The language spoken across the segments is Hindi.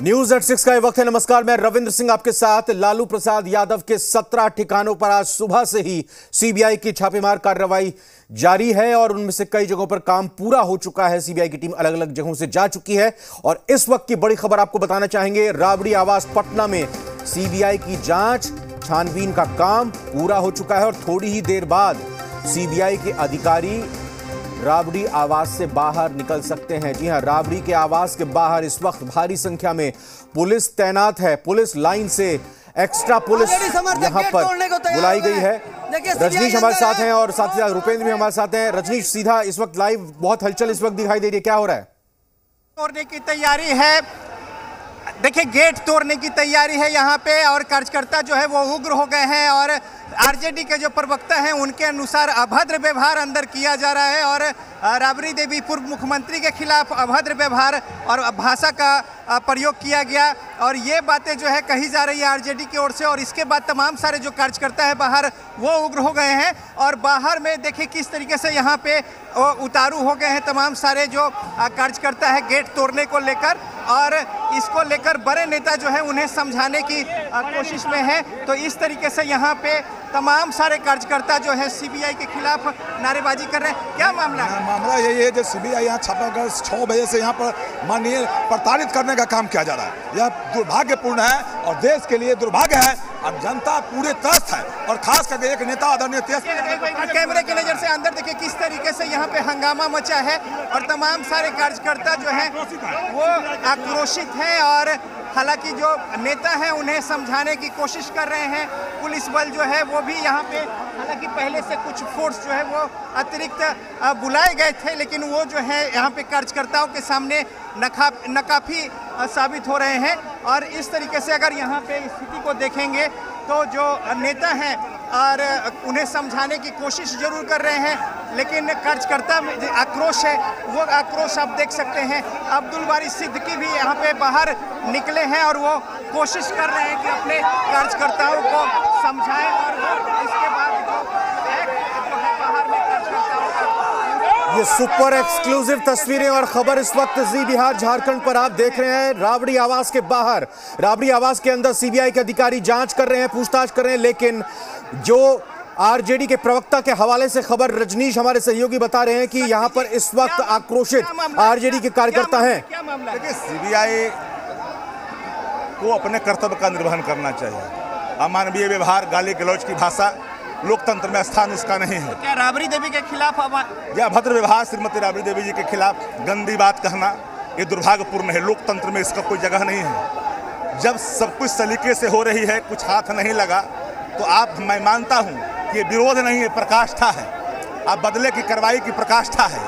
News@6 का ये वक्त है। नमस्कार, मैं रविंद्र सिंह आपके साथ। लालू प्रसाद यादव के 17 ठिकानों पर आज सुबह से ही सीबीआई की छापेमार कार्रवाई जारी है और उनमें से कई जगहों पर काम पूरा हो चुका है। सीबीआई की टीम अलग अलग जगहों से जा चुकी है और इस वक्त की बड़ी खबर आपको बताना चाहेंगे। राबड़ी आवास पटना में सीबीआई की जांच छानबीन का काम पूरा हो चुका है और थोड़ी ही देर बाद सीबीआई के अधिकारी राबड़ी आवास से बाहर निकल सकते हैं। जी हां, राबड़ी के आवास के बाहर इस वक्त भारी संख्या में पुलिस तैनात है। पुलिस लाइन से एक्स्ट्रा पुलिस यहां पर बुलाई गई है। रजनीश हमारे साथ हैं और साथ ही साथ रुपेंद्र भी हमारे साथ हैं। रजनीश, सीधा इस वक्त लाइव बहुत हलचल इस वक्त दिखाई दे रही है, क्या हो रहा है? तोड़ने की तैयारी है। देखिए, गेट तोड़ने की तैयारी है यहाँ पे और कार्यकर्ता जो है वो उग्र हो गए हैं और आरजेडी के जो प्रवक्ता हैं उनके अनुसार अभद्र व्यवहार अंदर किया जा रहा है और राबड़ी देवी पूर्व मुख्यमंत्री के खिलाफ अभद्र व्यवहार और भाषा का प्रयोग किया गया और ये बातें जो है कही जा रही है आरजेडी की ओर से। और इसके बाद तमाम सारे जो कार्यकर्ता है बाहर वो उग्र हो गए हैं और बाहर में देखिए किस तरीके से यहाँ पे उतारू हो गए हैं तमाम सारे जो कार्यकर्ता है गेट तोड़ने को लेकर और इसको लेकर बड़े नेता जो है उन्हें समझाने की कोशिश में है। तो इस तरीके से यहाँ पे तमाम सारे कार्यकर्ता जो है सीबीआई के खिलाफ नारेबाजी कर रहे हैं। क्या मामला है? मामला यही है जो सीबीआई यहाँ छापाकर 6 बजे से यहाँ पर माननीय प्रताड़ित करने का काम किया जा रहा है। यह दुर्भाग्यपूर्ण है और देश के लिए दुर्भाग्य है। अब जनता पूरे त्रस्त है और खास करके एक नेता आदरणीय कैमरे की नजर से अंदर देखिए किस तरीके से यहाँ पे हंगामा मचा है और तमाम सारे कार्यकर्ता जो है वो आक्रोशित हैं और हालांकि जो नेता हैं उन्हें समझाने की कोशिश कर रहे हैं। पुलिस बल जो है वो भी यहाँ पे हालांकि पहले से कुछ फोर्स जो है वो अतिरिक्त बुलाए गए थे लेकिन वो जो है यहाँ पे कार्यकर्ताओं के सामने नाकाफी साबित हो रहे हैं। और इस तरीके से अगर यहाँ पे स्थिति को देखेंगे तो जो नेता हैं और उन्हें समझाने की कोशिश जरूर कर रहे हैं लेकिन कार्यकर्ता में जो आक्रोश है वो आक्रोश आप देख सकते हैं। अब्दुल बारी सिद्दीकी भी यहाँ पे बाहर निकले हैं और वो कोशिश कर रहे हैं कि अपने कार्यकर्ताओं को समझाएं और इसके बाद जो है बाहर में कार्यकर्ताओं का ये सुपर एक्सक्लूसिव तस्वीरें और खबर इस वक्त जी बिहार झारखंड पर आप देख रहे हैं। राबड़ी आवास के बाहर, राबड़ी आवास के अंदर सीबीआई के अधिकारी जांच कर रहे हैं, पूछताछ कर रहे हैं, लेकिन जो आरजेडी के प्रवक्ता के हवाले से खबर रजनीश हमारे सहयोगी बता रहे हैं कि यहां पर इस वक्त आक्रोशित आरजेडी के कार्यकर्ता हैं। देखिए, सीबीआई को अपने कर्तव्य का निर्वहन करना चाहिए। अमानवीय व्यवहार, गाली गलौज की भाषा लोकतंत्र में स्थान इसका नहीं है। क्या राबड़ी देवी के खिलाफ यह अभद्र व्यवहार श्रीमती राबड़ी देवी जी के खिलाफ गंदी बात कहना ये दुर्भाग्यपूर्ण है। लोकतंत्र में इसका कोई जगह नहीं है। जब सब कुछ सलीके से हो रही है, कुछ हाथ नहीं लगा तो मैं मानता हूं कि ये विरोध नहीं है, प्रकाष्ठा है। आप बदले की कार्रवाई की प्रकाष्ठा है।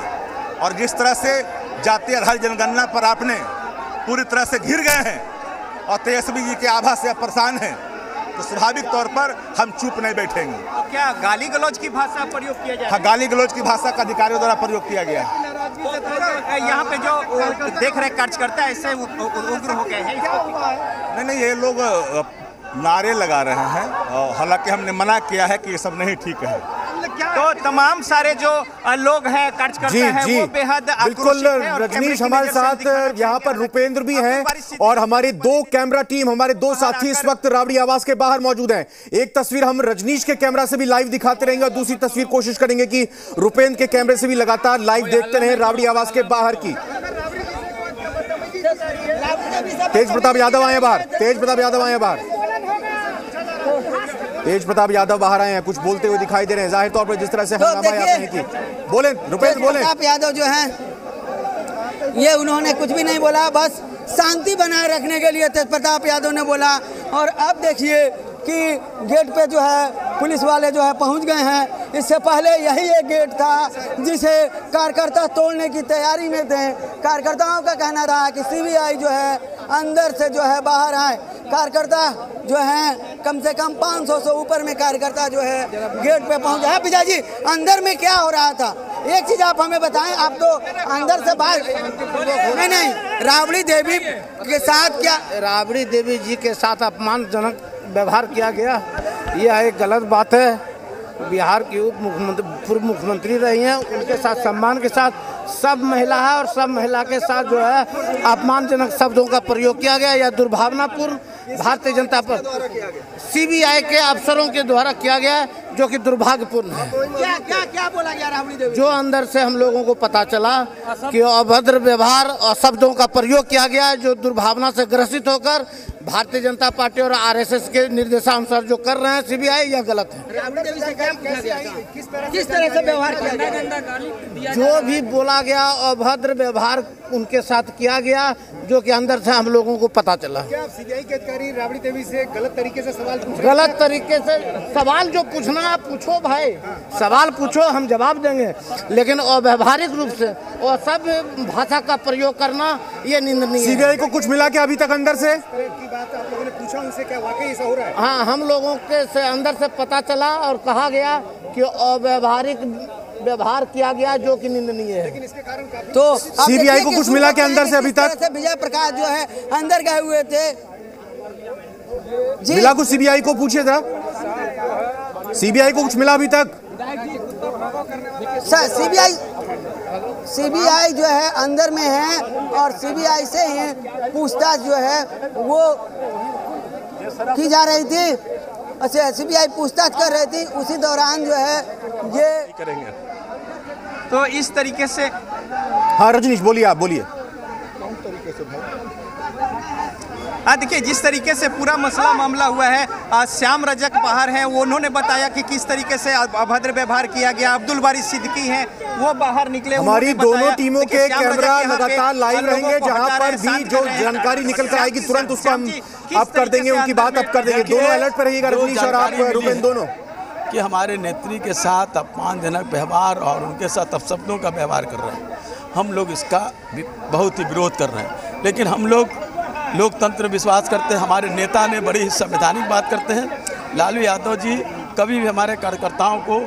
और जिस तरह से जातीय आधारित जनगणना पर आपने पूरी तरह से घिर गए हैं और तेजस्वी जी के आभा से आप परेशान हैं तो स्वाभाविक तौर पर हम चुप नहीं बैठेंगे। तो क्या गाली गलौज की भाषा प्रयोग किया जाए? हाँ, गाली गलौज की भाषा का अधिकारियों द्वारा प्रयोग किया गया है। यहाँ पे जो देख रहे कार्यकर्ता ऐसे उग्र हो गए हैं। नहीं, ये लोग नारे लगा रहे हैं। हालांकि हमने मना किया है कि ये सब नहीं ठीक है। तो तमाम सारे जो लोग हैं कार्यकर्ता हैं वो बेहद बिल्कुल। रजनीश हमारे साथ यहाँ पर रुपेंद्र भी हैं और हमारी 2 कैमरा टीम, हमारे 2 साथी इस वक्त राबड़ी आवास के बाहर मौजूद हैं। एक तस्वीर हम रजनीश के कैमरा से भी लाइव दिखाते रहेंगे और दूसरी तस्वीर कोशिश करेंगे कि रुपेंद्र के कैमरे से भी लगातार लाइव देखते रहे राबड़ी आवास के बाहर की। तेज प्रताप यादव आए बाहर, तेज प्रताप यादव आए बाहर, तेज प्रताप यादव बाहर आए हैं, कुछ बोलते हुए दिखाई दे रहे हैं। जाहिर तौर पर जिस तरह से हंगामा आपने की, बोले रुपेंद्र, बोले। प्रताप यादव जो हैं ये उन्होंने कुछ भी नहीं बोला, बस शांति बनाए रखने के लिए तेज प्रताप यादव ने बोला। और अब देखिए कि गेट पे जो है पुलिस वाले जो है पहुंच गए हैं। इससे पहले यही एक गेट था जिसे कार्यकर्ता तोड़ने की तैयारी में थे। कार्यकर्ताओं का कहना रहा कि सीबीआई जो है अंदर से जो है बाहर आए। कार्यकर्ता जो हैं कम से कम 500 से ऊपर में कार्यकर्ता जो है गेट पे पहुंचे हैं। पिता जी, अंदर में क्या हो रहा था? एक चीज आप हमें बताएं। आप तो अंदर से बाहर नहीं, राबड़ी देवी के साथ क्या, राबड़ी देवी जी के साथ अपमानजनक व्यवहार किया गया, यह एक गलत बात है। बिहार की पूर्व मुख्यमंत्री रही हैं, उनके साथ सम्मान के साथ सब महिला है और सब महिला के साथ जो है अपमानजनक शब्दों का प्रयोग किया गया या दुर्भावनापूर्ण भारतीय जनता पर सीबीआई के अफसरों के द्वारा किया गया है, जो कि दुर्भाग्यपूर्ण है। क्या बोला गया राबड़ी देवी? जो अंदर से हम लोगों को पता चला कि अभद्र व्यवहार और शब्दों का प्रयोग किया गया है, जो दुर्भावना से ग्रसित होकर भारतीय जनता पार्टी और आरएसएस के निर्देशानुसार जो कर रहे हैं सीबीआई, यह गलत है। राबड़ी देवी से क्या पूछा गया था? किस तरह से व्यवहार किया गया? जो भी बोला गया अभद्र व्यवहार उनके साथ किया गया, जो कि अंदर से हम लोगों को पता चला। क्या आप सीबीआई के अधिकारी राबड़ी देवी से गलत तरीके से सवाल पूछ रहे हैं? गलत तरीके से सवाल जो पूछना आप पूछो भाई, सवाल पूछो, हम जवाब देंगे, लेकिन अव्यवहारिक रूप से और सब भाषा का प्रयोग करना ये निंदनीय है। सीबीआई को कुछ मिला क्या अभी तक अंदर से? की बात आप लोगों ने पूछा उनसे, क्या वाकई ऐसा हो रहा है? हाँ, हम लोगों के से अंदर से पता चला और कहा गया कि अव्यवहारिक व्यवहार किया गया, जो कि निंदनीय है। लेकिन इसके कारण काफी तो सीबीआई को कुछ मिला क्या अंदर से अभी तक? विजय प्रकाश जो है अंदर गए हुए थे जी। मिला कुछ सीबीआई को? पूछिए जरा, सीबीआई को कुछ मिला अभी तक? सीबीआई जो है अंदर में है और सीबीआई से ही पूछताछ जो है वो की जा रही थी। अच्छा, सीबीआई पूछताछ कर रही थी, उसी दौरान जो है ये करेंगे। तो इस तरीके से हाँ रजनीश बोलिए, आप बोलिए। हाँ, देखिए जिस तरीके से पूरा मसला मामला हुआ है, श्याम रजक बाहर हैं, वो उन्होंने बताया कि किस तरीके से अभद्र व्यवहार किया गया। अब्दुल बारी सिद्दीकी हैं, वो बाहर निकले। हमारी उन्होंने दोनों बताया, टीमों देखिए, के श्याम रजक कैमरा यहाँ पे लगातार लाइव लोगों रहेंगे, को जहां हटा पर रहे हैं, भी शांत जो कर रहे हैं। जानकारी निकल कर आएगी तुरंत उसको हम किस अप कर देंगे, तरीके से उनकी बात अप कर देंगे। दोनों अलर्ट पर रहिएगा, रजनीश और आप रुपेंद्र दोनों। कि हमारे नेत्री के साथ अपमानजनक व्यवहार और उनके साथ अपशब्दों का व्यवहार कर रहे हैं। हम लोग इसका बहुत ही विरोध कर रहे हैं, लेकिन हम लोग लोकतंत्र विश्वास करते हैं। हमारे नेता ने बड़ी संवैधानिक बात करते हैं। लालू यादव जी कभी भी हमारे कार्यकर्ताओं को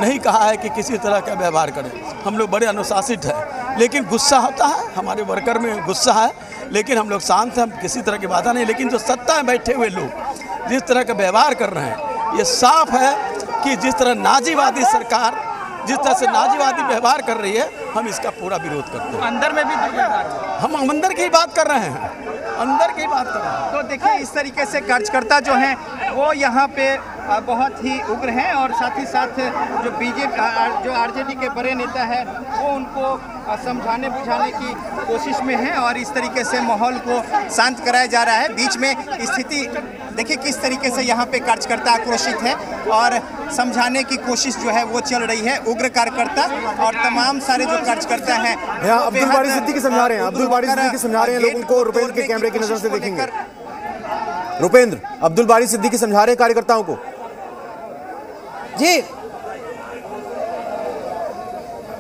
नहीं कहा है कि किसी तरह का व्यवहार करें। हम लोग बड़े अनुशासित हैं, लेकिन गुस्सा होता है, हमारे वर्कर में गुस्सा है, लेकिन हम लोग शांत हैं, हम किसी तरह की बाधा नहीं। लेकिन जो सत्ता में बैठे हुए लोग जिस तरह का व्यवहार कर रहे हैं, ये साफ है कि जिस तरह नाजीवादी सरकार जिस तरह से नाजीवादी व्यवहार कर रही है, हम इसका पूरा विरोध करते हैं। अंदर में भी हम अंदर की बात कर रहे हैं, अंदर की बात कर रहे हैं। तो देखिए इस तरीके से कार्यकर्ता जो हैं वो यहाँ पे बहुत ही उग्र हैं, और साथ ही साथ जो बीजेपी जो आरजेडी के बड़े नेता हैं वो उनको समझाने बुझाने की कोशिश में हैं, और इस तरीके से माहौल को शांत कराया जा रहा है। बीच में स्थिति देखिए किस तरीके से यहाँ पे कार्यकर्ता आक्रोशित है और समझाने की कोशिश जो है वो चल रही है। उग्र कार्यकर्ता और तमाम सारे जो कार्यकर्ता हैं अब्दुल बारी सिद्दीकी समझा रहे हैं, अब्दुल बारी सिद्दीकी समझा रहे हैं लोगों को। रुपेंद्र के कैमरे की नजर से देखेंगे। रुपेंद्र, अब्दुल बारी सिद्दीकी समझा रहे हैं कार्यकर्ताओं को।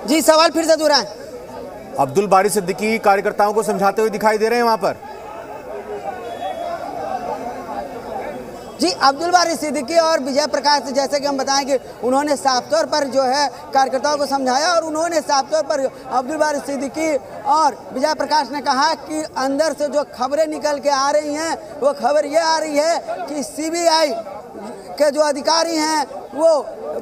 जी सवाल फिर से दोहराएं। अब्दुल बारी सिद्दीकी कार्यकर्ताओं को समझाते हुए दिखाई दे रहे हैं वहां पर। जी, अब्दुल बारी सिद्दीकी और विजय प्रकाश, जैसे कि हम बताएं कि उन्होंने साफ तौर पर जो है कार्यकर्ताओं को समझाया, और उन्होंने साफ तौर पर अब्दुल बारी सिद्दीकी और विजय प्रकाश ने कहा कि अंदर से जो खबरें निकल के आ रही हैं वो खबर ये आ रही है कि सीबीआई के जो अधिकारी हैं वो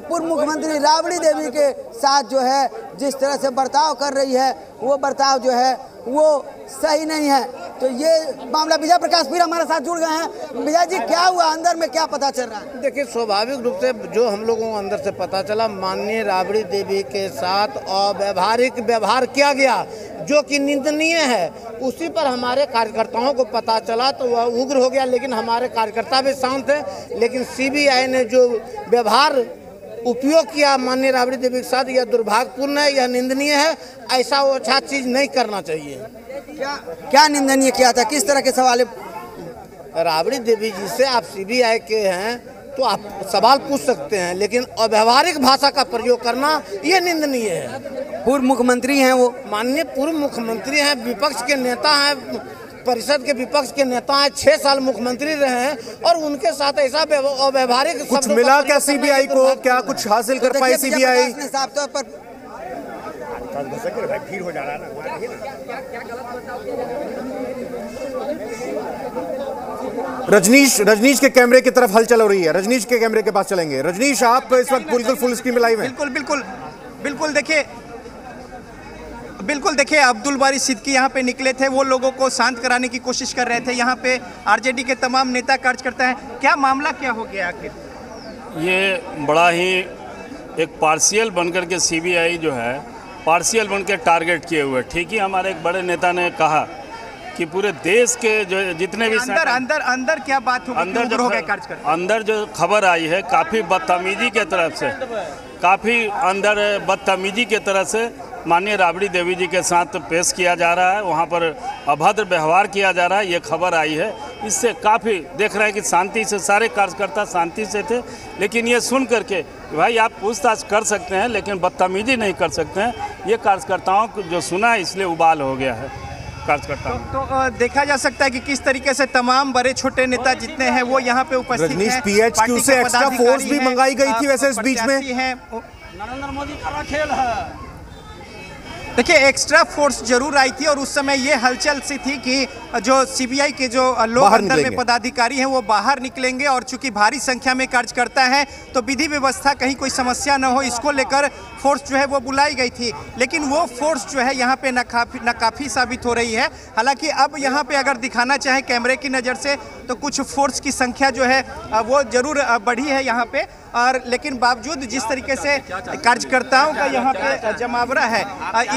पूर्व मुख्यमंत्री राबड़ी देवी के साथ जो है जिस तरह से बर्ताव कर रही है, वो बर्ताव जो है वो सही नहीं है। तो ये मामला, विजय प्रकाश फिर हमारे साथ जुड़ गए हैं। विजय जी, क्या हुआ अंदर में, क्या पता चल रहा है? देखिए, स्वाभाविक रूप से जो हम लोगों को अंदर से पता चला, माननीय राबड़ी देवी के साथ अव्यवहारिक व्यवहार किया गया, जो कि निंदनीय है। उसी पर हमारे कार्यकर्ताओं को पता चला तो वह उग्र हो गया, लेकिन हमारे कार्यकर्ता भी शांत है। लेकिन सीबीआई ने जो व्यवहार उपयोग किया माननीय राबड़ी देवी के साथ, यह दुर्भाग्यपूर्ण है, यह निंदनीय है। ऐसा वो अच्छा चीज़ नहीं करना चाहिए। क्या निंदनीय किया था? किस तरह के सवाल? राबड़ी देवी जी से आप सीबीआई के हैं तो आप सवाल पूछ सकते हैं, लेकिन अव्यवहारिक भाषा का प्रयोग करना ये निंदनीय है। पूर्व मुख्यमंत्री हैं वो, माननीय पूर्व मुख्यमंत्री हैं, विपक्ष के नेता हैं, परिषद के विपक्ष के नेता हैं, 6 साल मुख्यमंत्री रहे हैं, और उनके साथ ऐसा अव्यवहारिक कुछ मिला क्या सीबीआई को? क्या कुछ हासिल कर पाई सीबीआई? साफ तौर पर भीड़ हो जा रहा है ना। रजनीश के कैमरे की तरफ हलचल हो रही है। रजनीश के कैमरे के पास चलेंगे। रजनीश, आप इस वक्त बिल्कुल फुल स्क्रीन में लाइव हैं। बिल्कुल। देखिए बिल्कुल, देखिए अब्दुल बारी सिद्दीकी यहाँ पे निकले थे, वो लोगों को शांत कराने की कोशिश कर रहे थे। यहाँ पे आरजेडी के तमाम नेता कार्यकर्ता हैं। क्या मामला क्या हो गया आखिर? ये बड़ा ही एक पार्शियल बनकर के सीबीआई जो है पार्शियल बनकर टारगेट किए हुए। ठीक ही हमारे एक बड़े नेता ने कहा कि पूरे देश के जो जितने भी अंदर क्या बात हो गई? अंदर जो खबर आई है काफ़ी बदतमीजी के तरफ से, काफ़ी अंदर बदतमीजी के तरफ से माननीय राबड़ी देवी जी के साथ पेश किया जा रहा है, वहाँ पर अभद्र व्यवहार किया जा रहा है, ये खबर आई है। इससे काफ़ी देख रहे हैं कि शांति से सारे कार्यकर्ता शांति से थे, लेकिन ये सुन करके भाई आप पूछताछ कर सकते हैं लेकिन बदतमीजी नहीं कर सकते हैं, ये कार्यकर्ताओं को जो सुना है इसलिए उबाल हो गया है कार्यकर्ताओं। तो देखा जा सकता है कि किस तरीके से तमाम बड़े छोटे नेता जितने हैं वो यहाँ पे उपस्थित हैं। रजनीश, पीएचक्यू से एक्स्ट्रा फोर्स भी मंगाई गई थी वैसे इस बीच में। नरेंद्र मोदी का खेल है। देखिए एक्स्ट्रा फोर्स जरूर आई थी और उस समय ये हलचल सी थी कि जो सीबीआई के जो लोग अंदर में पदाधिकारी हैं वो बाहर निकलेंगे और चूंकि भारी संख्या में कार्यकर्ता हैं तो विधि व्यवस्था कहीं कोई समस्या न हो, इसको लेकर फोर्स जो है वो बुलाई गई थी। लेकिन वो फोर्स जो है यहाँ पे नाकाफी साबित हो रही है। हालांकि अब यहाँ पे अगर दिखाना चाहे कैमरे की नज़र से तो कुछ फोर्स की संख्या जो है वो जरूर बढ़ी है यहाँ पे, और लेकिन बावजूद जिस तरीके से कार्यकर्ताओं का यहाँ पे जमावड़ा है,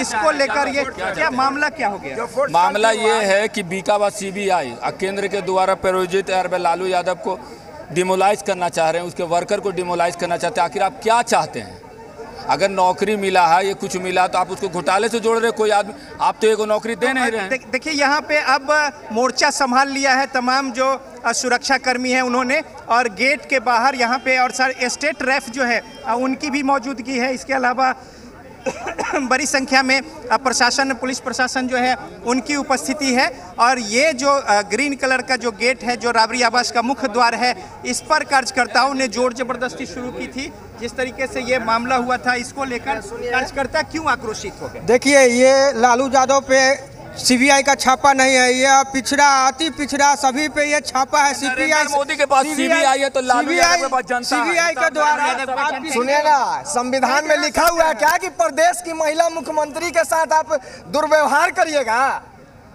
इसको लेकर ये क्या मामला क्या हो गया? मामला ये है कि बीकाबाद सीबीआई केंद्र के द्वारा प्रायोजित लालू यादव को डिमोलाइज करना चाह रहे हैं, उसके वर्कर को डिमोलाइज करना चाहते हैं। आखिर आप क्या चाहते हैं? अगर नौकरी मिला है, ये कुछ मिला तो आप उसको घोटाले से जोड़ रहे कोई आदमी, आप तो एक नौकरी दे नहीं रहे। देखिए यहाँ पे अब मोर्चा संभाल लिया है तमाम जो सुरक्षा कर्मी हैं उन्होंने, और गेट के बाहर यहाँ पे और सारे स्टेट रेफ जो है उनकी भी मौजूदगी है। इसके अलावा बड़ी संख्या में प्रशासन, पुलिस प्रशासन जो है उनकी उपस्थिति है। और ये जो ग्रीन कलर का जो गेट है जो राबड़ी आवास का मुख्य द्वार है, इस पर कार्यकर्ताओं ने जोर जबरदस्ती शुरू की थी। जिस तरीके से ये मामला हुआ था, इसको लेकर कार्यकर्ता क्यों आक्रोशित हो गए? देखिए ये लालू यादव पे सीबीआई का छापा नहीं है, ये पिछड़ा अति पिछड़ा सभी पे ये छापा है। सीबीआई मोदी के पास सीबीआई है तो लालू यादव के पास जनता है। सीबीआई के द्वारा सुनिएगा, संविधान में लिखा हुआ है क्या कि प्रदेश की महिला मुख्यमंत्री के साथ आप दुर्व्यवहार करिएगा?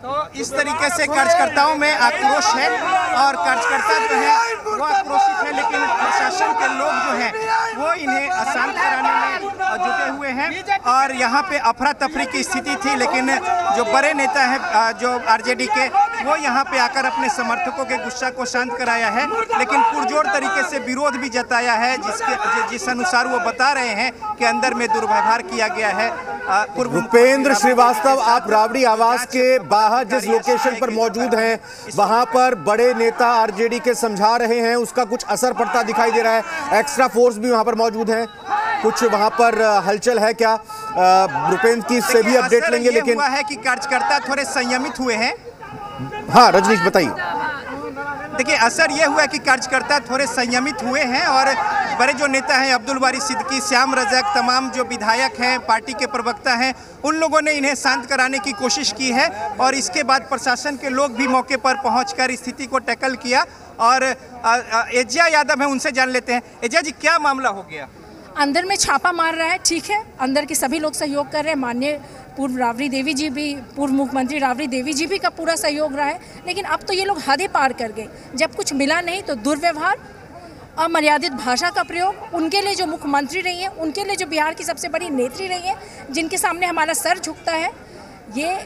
तो इस तरीके से कार्यकर्ताओं में आक्रोश है और कार्यकर्ता जो है वो आक्रोशित है, लेकिन प्रशासन के लोग जो हैं वो इन्हें शांत कराने में जुटे हुए हैं। और यहाँ पे अफरा तफरी की स्थिति थी, लेकिन जो बड़े नेता हैं जो आरजेडी के, वो यहाँ पे आकर अपने समर्थकों के गुस्सा को शांत कराया है, लेकिन पुरजोर तरीके से विरोध भी जताया है, जिस अनुसार वो बता रहे हैं कि अंदर में दुर्व्यवहार किया गया है। भूपेंद्र श्रीवास्तव, आप राबड़ी आवास के बाहर जिस लोकेशन पर मौजूद हैं वहां पर बड़े नेता आरजेडी के समझा रहे हैं, उसका कुछ असर पड़ता दिखाई दे रहा है। एक्स्ट्रा फोर्स भी वहां पर मौजूद है, कुछ वहां पर हलचल है क्या? भूपेंद्र की से भी अपडेट लेंगे, लेकिन हुआ है कि कार्यकर्ता थोड़े संयमित हुए हैं। हाँ रजनीश बताइए। देखिए असर ये हुआ कि कार्यकर्ता थोड़े संयमित हुए हैं और बड़े जो नेता हैं अब्दुल बारी सिद्दीकी, श्याम रजक, तमाम जो विधायक हैं, पार्टी के प्रवक्ता हैं, उन लोगों ने इन्हें शांत कराने की कोशिश की है। और इसके बाद प्रशासन के लोग भी मौके पर पहुंचकर स्थिति को टैकल किया। और एजिया यादव हैं, उनसे जान लेते हैं। एजिया जी, क्या मामला हो गया? अंदर में छापा मार रहा है, ठीक है, अंदर के सभी लोग सहयोग कर रहे हैं। माननीय पूर्व राबड़ी देवी जी भी, पूर्व मुख्यमंत्री राबड़ी देवी जी भी का पूरा सहयोग रहा है। लेकिन अब तो ये लोग हदें पार कर गए। जब कुछ मिला नहीं तो दुर्व्यवहार, अमर्यादित भाषा का प्रयोग, उनके लिए जो मुख्यमंत्री रही है, उनके लिए जो बिहार की सबसे बड़ी नेत्री रही है, जिनके सामने हमारा सर झुकता है, ये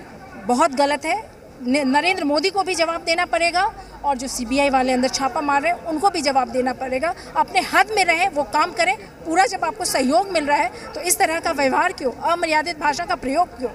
बहुत गलत है। नरेंद्र मोदी को भी जवाब देना पड़ेगा और जो सीबीआई वाले अंदर छापा मार रहे हैं उनको भी जवाब देना पड़ेगा। अपने हद में रहें, वो काम करें पूरा। जब आपको सहयोग मिल रहा है तो इस तरह का व्यवहार क्यों, अमर्यादित भाषा का प्रयोग क्यों?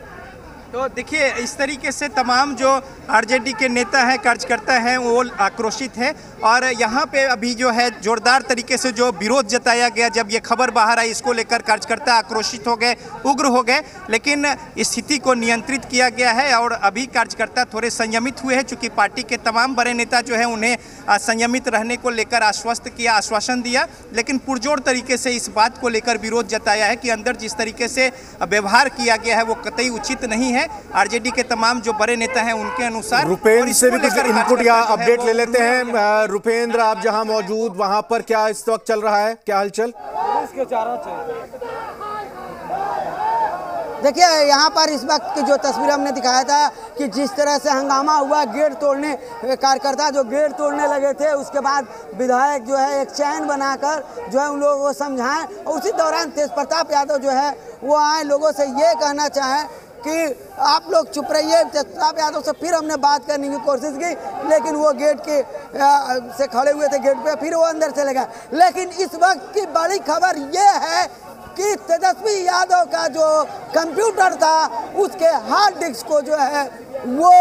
तो देखिए इस तरीके से तमाम जो आरजेडी के नेता हैं, कार्यकर्ता हैं, वो आक्रोशित हैं। और यहाँ पे अभी जो है जोरदार तरीके से जो विरोध जताया गया, जब ये खबर बाहर आई, इसको लेकर कार्यकर्ता आक्रोशित हो गए, उग्र हो गए। लेकिन स्थिति को नियंत्रित किया गया है और अभी कार्यकर्ता थोड़े संयमित हुए हैं, चूँकि पार्टी के तमाम बड़े नेता जो हैं उन्हें संयमित रहने को लेकर आश्वस्त किया, आश्वासन दिया। लेकिन पुरजोर तरीके से इस बात को लेकर विरोध जताया है कि अंदर जिस तरीके से व्यवहार किया गया है वो कतई उचित नहीं है। आरजेडी के तमाम जो बड़े नेता हैं उनके अनुसार। रुपेंद्र से भी कुछ इनपुट या अपडेट ले लेते हैं। रुपेंद्र, आप जहां मौजूद वहां पर क्या इस वक्त चल रहा है, क्या हलचल? देखिए यहाँ पर इस वक्त की जो तस्वीर हमने दिखाया था कि जिस तरह से हंगामा हुआ, गेट तोड़ने कार्यकर्ता जो गेट तोड़ने लगे थे, उसके बाद विधायक जो है एक चैन बनाकर जो है उन लोगों को समझाएं और उसी दौरान तेज प्रताप यादव जो है वो आए लोगों से ये कहना चाहें कि आप लोग चुप रहिए। तेज प्रताप यादव से फिर हमने बात करने की कोशिश की, लेकिन वो गेट के से खड़े हुए थे गेट पे, फिर वो अंदर चले गए। लेकिन इस वक्त की बड़ी खबर ये है कि तेजस्वी यादव का जो कंप्यूटर था उसके हार्ड डिस्क को जो है वो